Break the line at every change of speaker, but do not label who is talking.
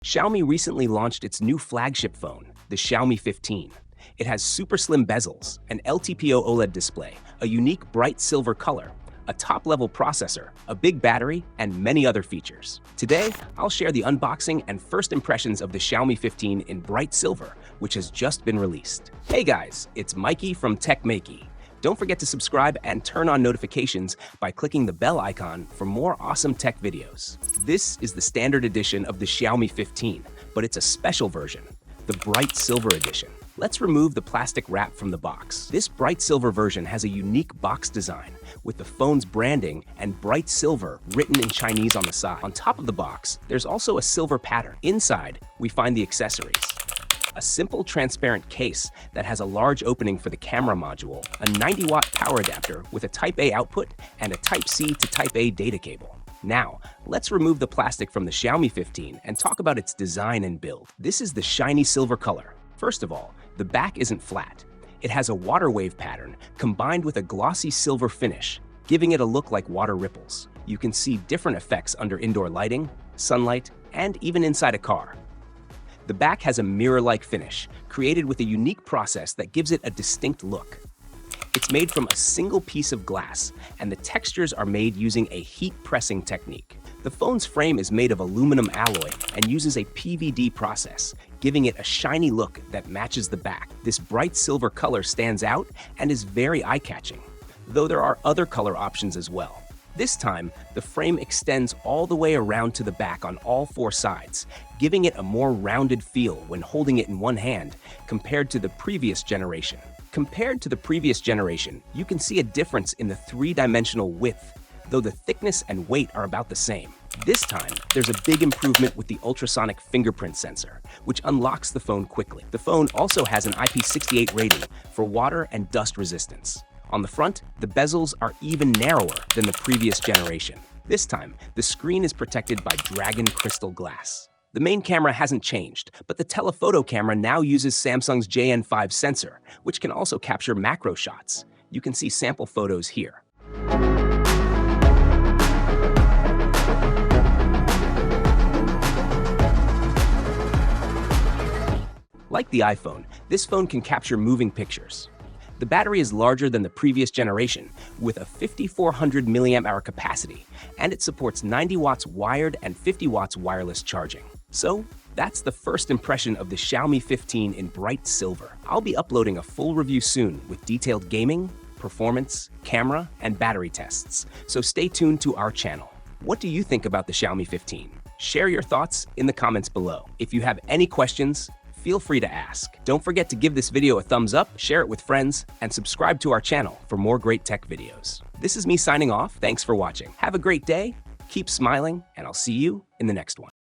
Xiaomi recently launched its new flagship phone, the Xiaomi 15. It has super slim bezels, an LTPO OLED display, a unique bright silver color, a top-level processor, a big battery, and many other features. Today, I'll share the unboxing and first impressions of the Xiaomi 15 in bright silver, which has just been released. Hey guys, it's Maiky from techmaiky. Don't forget to subscribe and turn on notifications by clicking the bell icon for more awesome tech videos. This is the standard edition of the Xiaomi 15, but it's a special version, the bright silver edition. Let's remove the plastic wrap from the box. This bright silver version has a unique box design with the phone's branding and bright silver written in Chinese on the side. On top of the box, there's also a silver pattern. Inside, we find the accessories. A simple transparent case that has a large opening for the camera module, a 90-watt power adapter with a Type-A output, and a Type-C to Type-A data cable. Now, let's remove the plastic from the Xiaomi 15 and talk about its design and build. This is the shiny silver color. First of all, the back isn't flat. It has a water wave pattern combined with a glossy silver finish, giving it a look like water ripples. You can see different effects under indoor lighting, sunlight, and even inside a car. The back has a mirror-like finish, created with a unique process that gives it a distinct look. It's made from a single piece of glass, and the textures are made using a heat pressing technique. The phone's frame is made of aluminum alloy and uses a PVD process, giving it a shiny look that matches the back. This bright silver color stands out and is very eye-catching, though there are other color options as well. This time, the frame extends all the way around to the back on all four sides, giving it a more rounded feel when holding it in one hand compared to the previous generation. Compared to the previous generation, you can see a difference in the three-dimensional width, though the thickness and weight are about the same. This time, there's a big improvement with the ultrasonic fingerprint sensor, which unlocks the phone quickly. The phone also has an IP68 rating for water and dust resistance. On the front, the bezels are even narrower than the previous generation. This time, the screen is protected by dragon crystal glass. The main camera hasn't changed, but the telephoto camera now uses Samsung's JN5 sensor, which can also capture macro shots. You can see sample photos here. Like the iPhone, this phone can capture moving pictures. The battery is larger than the previous generation, with a 5400 mAh capacity, and it supports 90 watts wired and 50 watts wireless charging. So, that's the first impression of the Xiaomi 15 in bright silver. I'll be uploading a full review soon with detailed gaming, performance, camera, and battery tests, so stay tuned to our channel. What do you think about the Xiaomi 15? Share your thoughts in the comments below. If you have any questions, feel free to ask. Don't forget to give this video a thumbs up, share it with friends, and subscribe to our channel for more great tech videos. This is me signing off. Thanks for watching. Have a great day, keep smiling, and I'll see you in the next one.